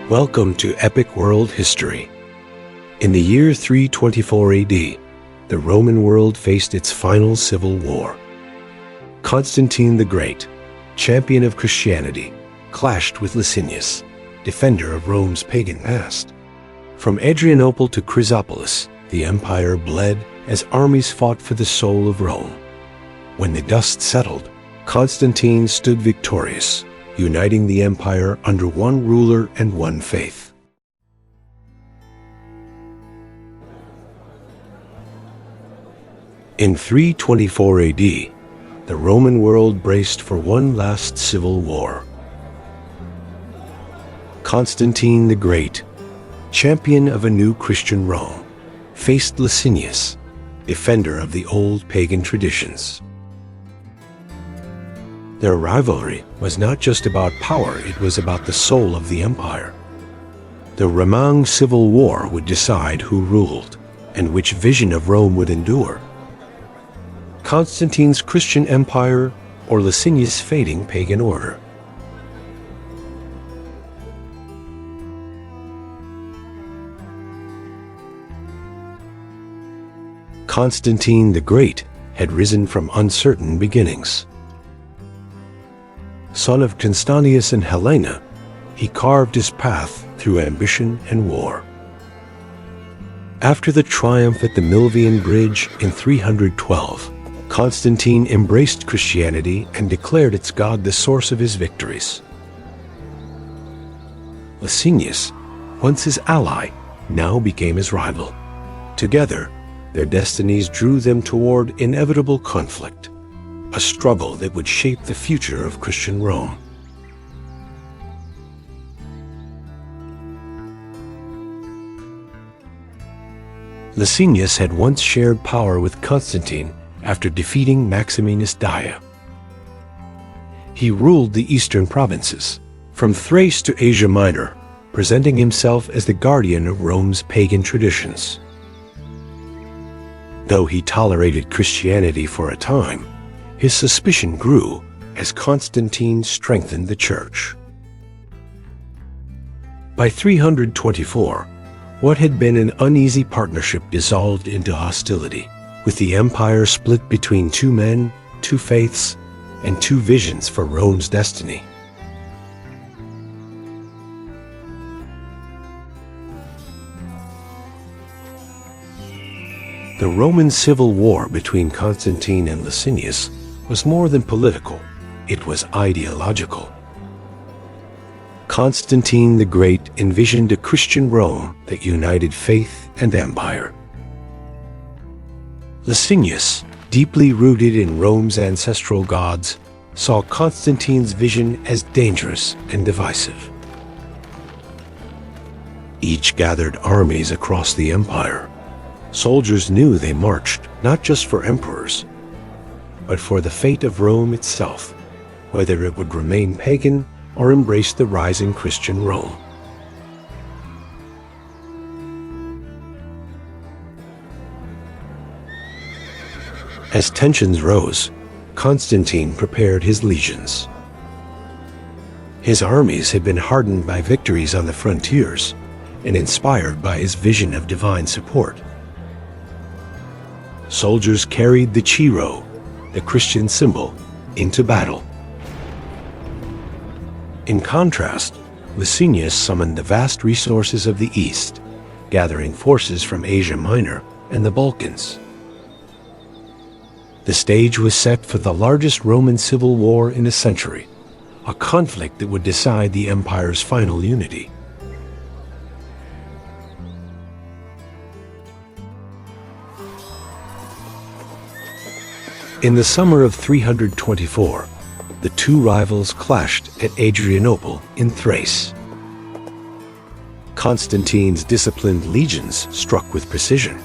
Welcome to Epic World History. In the year 324 AD, the Roman world faced its final civil war. Constantine the Great, champion of Christianity, clashed with Licinius, defender of Rome's pagan past. From Adrianople to Chrysopolis, the empire bled as armies fought for the soul of Rome. When the dust settled, Constantine stood victorious, uniting the empire under one ruler and one faith. In 324 AD, the Roman world braced for one last civil war. Constantine the Great, champion of a new Christian Rome, faced Licinius, defender of the old pagan traditions. Their rivalry was not just about power, it was about the soul of the empire. The Roman civil war would decide who ruled and which vision of Rome would endure. Constantine's Christian empire or Licinius' fading pagan order. Constantine the Great had risen from uncertain beginnings. Son of Constantine and Helena, he carved his path through ambition and war. After the triumph at the Milvian Bridge in 312, Constantine embraced Christianity and declared its God the source of his victories. Licinius, once his ally, now became his rival. Together, their destinies drew them toward inevitable conflict, a struggle that would shape the future of Christian Rome. Licinius had once shared power with Constantine after defeating Maximinus Daia. He ruled the eastern provinces, from Thrace to Asia Minor, presenting himself as the guardian of Rome's pagan traditions. Though he tolerated Christianity for a time, his suspicion grew as Constantine strengthened the church. By 324, what had been an uneasy partnership dissolved into hostility, with the empire split between two men, two faiths, and two visions for Rome's destiny. The Roman civil war between Constantine and Licinius was more than political, it was ideological. Constantine the Great envisioned a Christian Rome that united faith and empire. Licinius, deeply rooted in Rome's ancestral gods, saw Constantine's vision as dangerous and divisive. Each gathered armies across the empire. Soldiers knew they marched not just for emperors, but for the fate of Rome itself, whether it would remain pagan or embrace the rising Christian Rome. As tensions rose, Constantine prepared his legions. His armies had been hardened by victories on the frontiers and inspired by his vision of divine support. Soldiers carried the Chiro, the Christian symbol, into battle. In contrast, Licinius summoned the vast resources of the East, gathering forces from Asia Minor and the Balkans. The stage was set for the largest Roman civil war in a century, a conflict that would decide the empire's final unity. In the summer of 324, the two rivals clashed at Adrianople in Thrace. Constantine's disciplined legions struck with precision,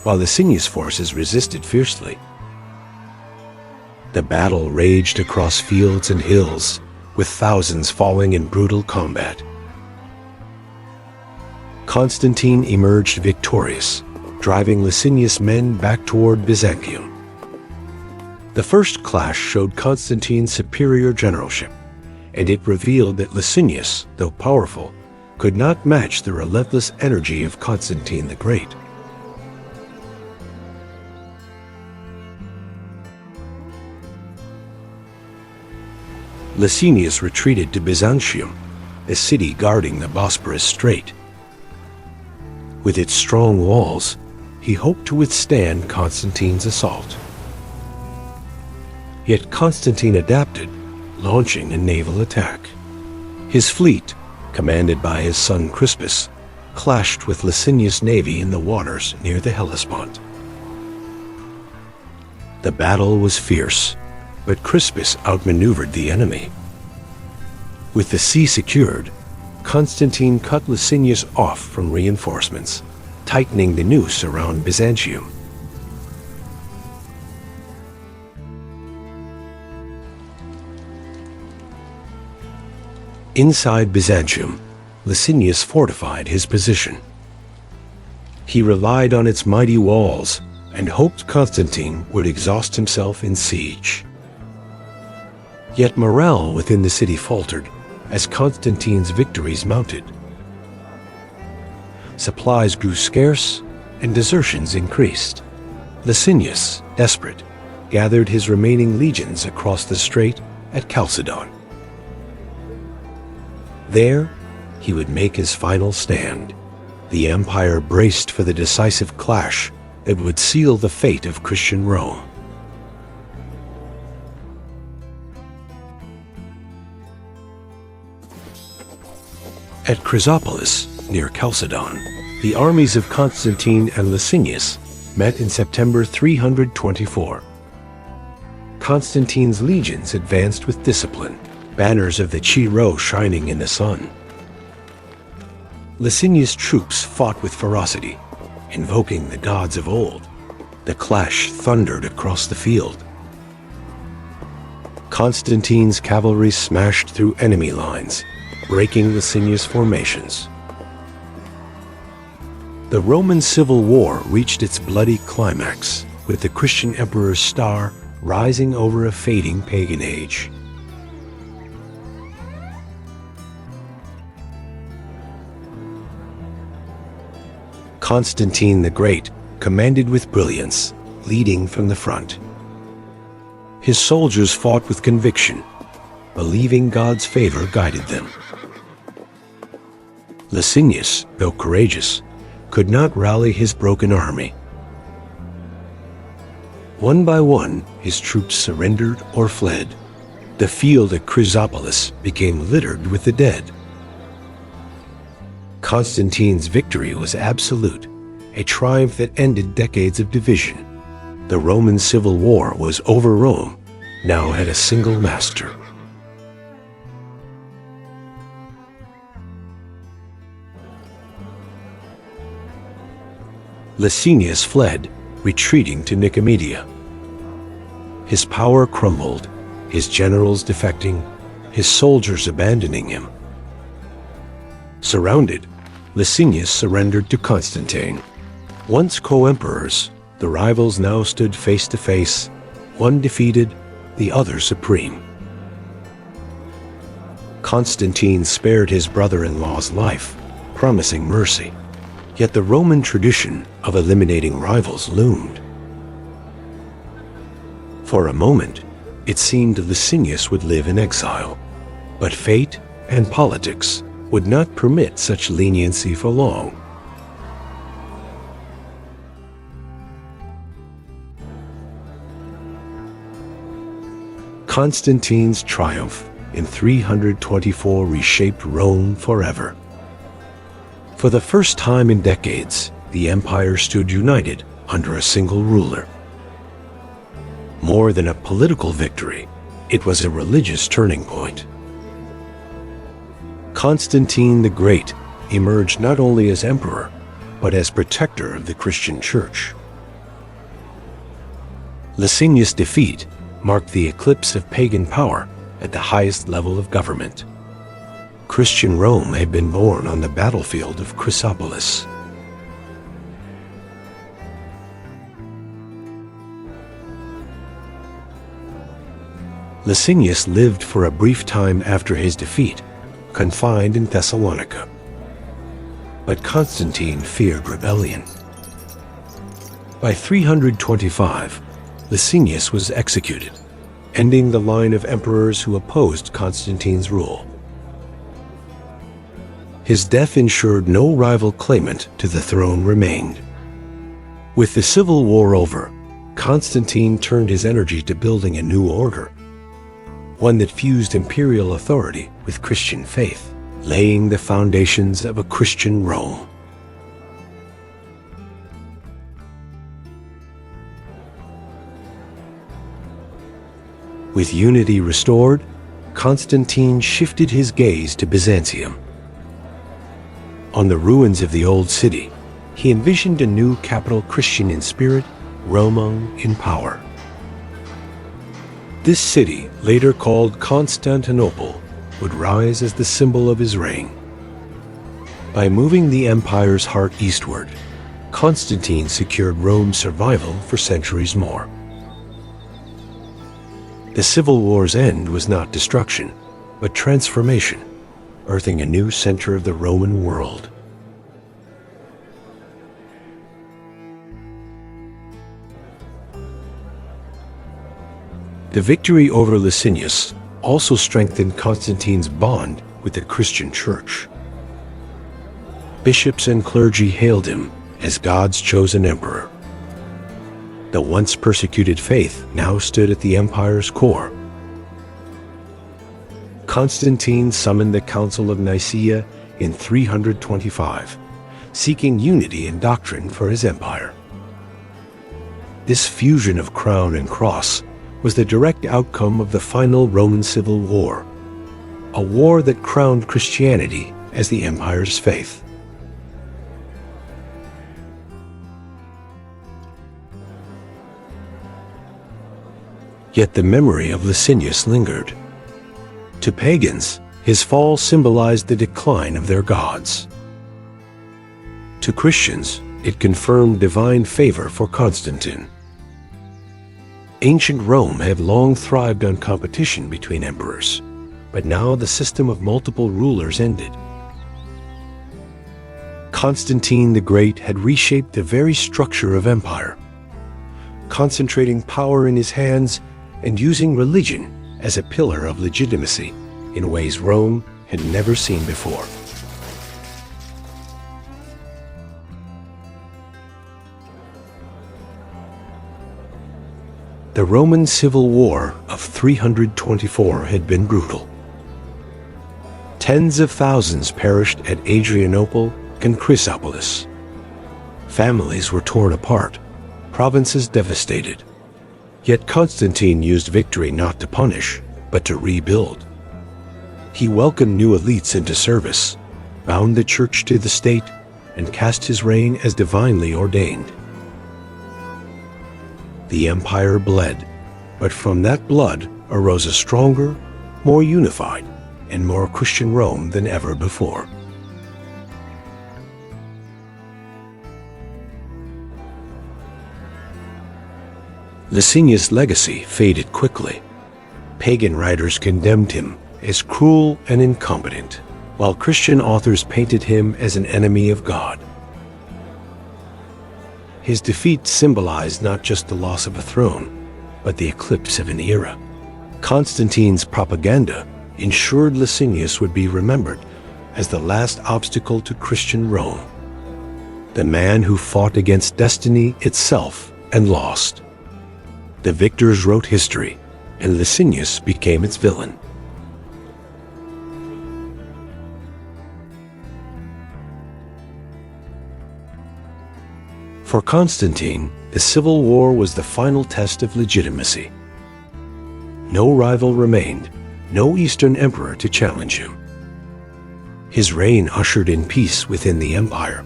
while Licinius' forces resisted fiercely. The battle raged across fields and hills, with thousands falling in brutal combat. Constantine emerged victorious, driving Licinius' men back toward Byzantium. The first clash showed Constantine's superior generalship, and it revealed that Licinius, though powerful, could not match the relentless energy of Constantine the Great. Licinius retreated to Byzantium, a city guarding the Bosporus Strait. With its strong walls, he hoped to withstand Constantine's assault. Yet Constantine adapted, launching a naval attack. His fleet, commanded by his son Crispus, clashed with Licinius' navy in the waters near the Hellespont. The battle was fierce, but Crispus outmaneuvered the enemy. With the sea secured, Constantine cut Licinius off from reinforcements, tightening the noose around Byzantium. Inside Byzantium, Licinius fortified his position. He relied on its mighty walls and hoped Constantine would exhaust himself in siege. Yet morale within the city faltered as Constantine's victories mounted. Supplies grew scarce and desertions increased. Licinius, desperate, gathered his remaining legions across the strait at Chalcedon. There, he would make his final stand. The empire braced for the decisive clash that would seal the fate of Christian Rome. At Chrysopolis, near Chalcedon, the armies of Constantine and Licinius met in September 324. Constantine's legions advanced with discipline, banners of the Chi shining in the sun. Licinius' troops fought with ferocity, invoking the gods of old. The clash thundered across the field. Constantine's cavalry smashed through enemy lines, breaking Licinius' formations. The Roman Civil War reached its bloody climax, with the Christian emperor's star rising over a fading pagan age. Constantine the Great commanded with brilliance, leading from the front. His soldiers fought with conviction, believing God's favor guided them. Licinius, though courageous, could not rally his broken army. One by one, his troops surrendered or fled. The field at Chrysopolis became littered with the dead. Constantine's victory was absolute, a triumph that ended decades of division. The Roman Civil War was over. Rome now had a single master. Licinius fled, retreating to Nicomedia. His power crumbled, his generals defecting, his soldiers abandoning him. Surrounded, Licinius surrendered to Constantine. Once co-emperors, the rivals now stood face to face, one defeated, the other supreme. Constantine spared his brother-in-law's life, promising mercy. Yet the Roman tradition of eliminating rivals loomed. For a moment, it seemed Licinius would live in exile, but fate and politics would not permit such leniency for long. Constantine's triumph in 324 reshaped Rome forever. For the first time in decades, the empire stood united under a single ruler. More than a political victory, it was a religious turning point. Constantine the Great emerged not only as emperor, but as protector of the Christian Church. Licinius' defeat marked the eclipse of pagan power at the highest level of government. Christian Rome had been born on the battlefield of Chrysopolis. Licinius lived for a brief time after his defeat, confined in Thessalonica. But Constantine feared rebellion. By 325, Licinius was executed, ending the line of emperors who opposed Constantine's rule. His death ensured no rival claimant to the throne remained. With the civil war over, Constantine turned his energy to building a new order, one that fused imperial authority with Christian faith, laying the foundations of a Christian Rome. With unity restored, Constantine shifted his gaze to Byzantium. On the ruins of the old city, he envisioned a new capital Christian in spirit, Roman in power. This city, later called Constantinople, would rise as the symbol of his reign. By moving the empire's heart eastward, Constantine secured Rome's survival for centuries more. The Civil War's end was not destruction, but transformation, birthing a new center of the Roman world. The victory over Licinius also strengthened Constantine's bond with the Christian Church. Bishops and clergy hailed him as God's chosen emperor. The once persecuted faith now stood at the empire's core. Constantine summoned the Council of Nicaea in 325, seeking unity in doctrine for his empire. This fusion of crown and cross was the direct outcome of the final Roman Civil War, a war that crowned Christianity as the empire's faith. Yet the memory of Licinius lingered. To pagans, his fall symbolized the decline of their gods. To Christians, it confirmed divine favor for Constantine. Ancient Rome had long thrived on competition between emperors, but now the system of multiple rulers ended. Constantine the Great had reshaped the very structure of empire, concentrating power in his hands and using religion as a pillar of legitimacy in ways Rome had never seen before. The Roman Civil War of 324 had been brutal. Tens of thousands perished at Adrianople and Chrysopolis. Families were torn apart, provinces devastated. Yet Constantine used victory not to punish, but to rebuild. He welcomed new elites into service, bound the church to the state, and cast his reign as divinely ordained. The empire bled, but from that blood arose a stronger, more unified, and more Christian Rome than ever before. Licinius' legacy faded quickly. Pagan writers condemned him as cruel and incompetent, while Christian authors painted him as an enemy of God. His defeat symbolized not just the loss of a throne, but the eclipse of an era. Constantine's propaganda ensured Licinius would be remembered as the last obstacle to Christian Rome, the man who fought against destiny itself and lost. The victors wrote history, and Licinius became its villain. For Constantine, the Civil War was the final test of legitimacy. No rival remained, no Eastern emperor to challenge him. His reign ushered in peace within the empire,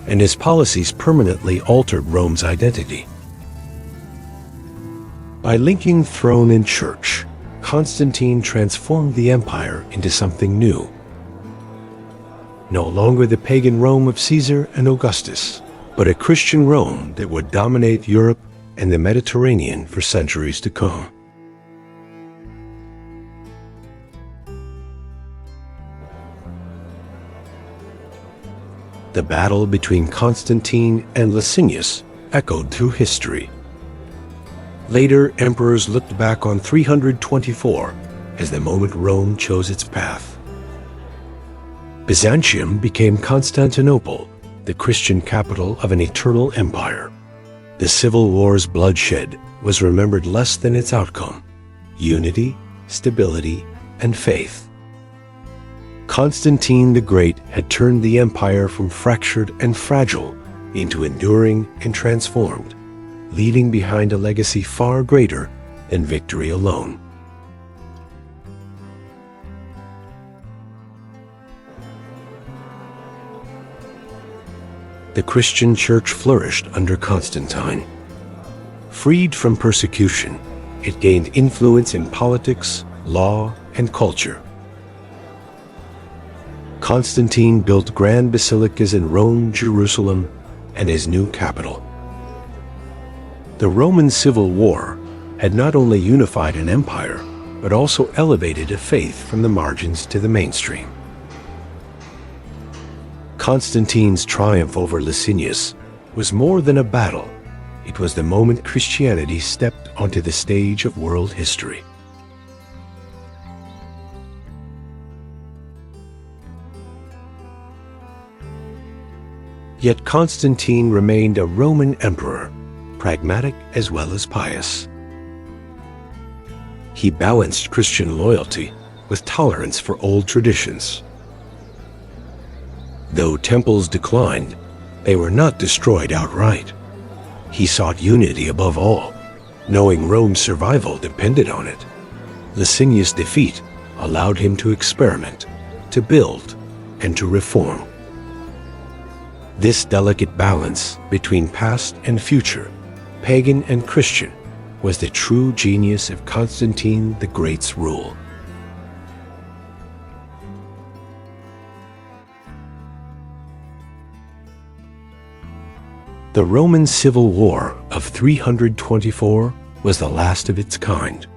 and his policies permanently altered Rome's identity. By linking throne and church, Constantine transformed the empire into something new. No longer the pagan Rome of Caesar and Augustus, but a Christian Rome that would dominate Europe and the Mediterranean for centuries to come. The battle between Constantine and Licinius echoed through history. Later emperors looked back on 324 as the moment Rome chose its path. Byzantium became Constantinople, the Christian capital of an eternal empire. The civil war's bloodshed was remembered less than its outcome: unity, stability, and faith. Constantine the Great had turned the empire from fractured and fragile into enduring and transformed, leaving behind a legacy far greater than victory alone. The Christian Church flourished under Constantine. Freed from persecution, it gained influence in politics, law, and culture. Constantine built grand basilicas in Rome, Jerusalem, and his new capital. The Roman Civil War had not only unified an empire, but also elevated a faith from the margins to the mainstream. Constantine's triumph over Licinius was more than a battle. It was the moment Christianity stepped onto the stage of world history. Yet Constantine remained a Roman emperor, pragmatic as well as pious. He balanced Christian loyalty with tolerance for old traditions. Though temples declined, they were not destroyed outright. He sought unity above all, knowing Rome's survival depended on it. Licinius' defeat allowed him to experiment, to build, and to reform. This delicate balance between past and future, pagan and Christian, was the true genius of Constantine the Great's rule. The Roman Civil War of 324 was the last of its kind.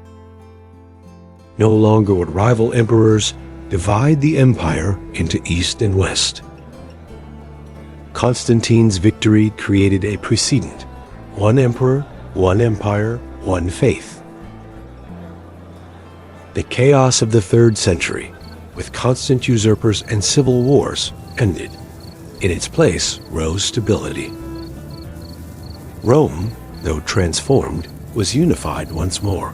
No longer would rival emperors divide the empire into east and west. Constantine's victory created a precedent: one emperor, one empire, one faith. The chaos of the 3rd century, with constant usurpers and civil wars, ended. In its place rose stability. Rome, though transformed, was unified once more,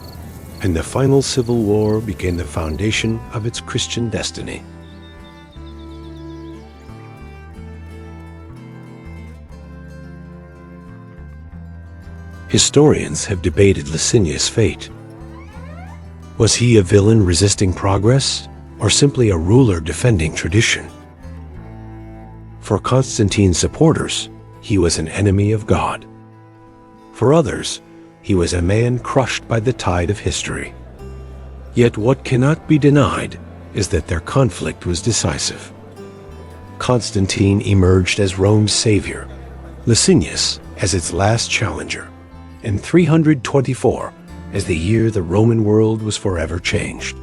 and the final civil war became the foundation of its Christian destiny. Historians have debated Licinius' fate. Was he a villain resisting progress, or simply a ruler defending tradition? For Constantine's supporters, he was an enemy of God. For others, he was a man crushed by the tide of history. Yet what cannot be denied is that their conflict was decisive. Constantine emerged as Rome's savior, Licinius as its last challenger, and 324 as the year the Roman world was forever changed.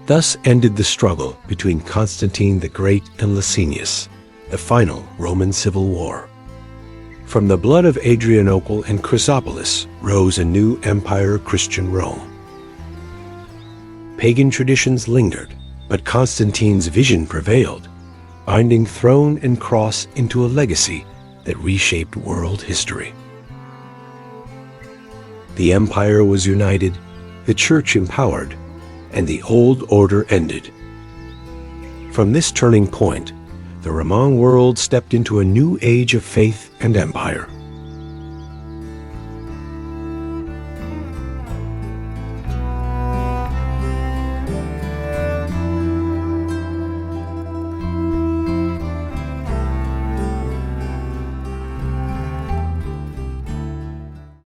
Thus ended the struggle between Constantine the Great and Licinius, the final Roman Civil War. From the blood of Adrianople and Chrysopolis rose a new empire, Christian Rome. Pagan traditions lingered, but Constantine's vision prevailed, binding throne and cross into a legacy that reshaped world history. The empire was united, the church empowered, and the old order ended. From this turning point, the Roman world stepped into a new age of faith and empire.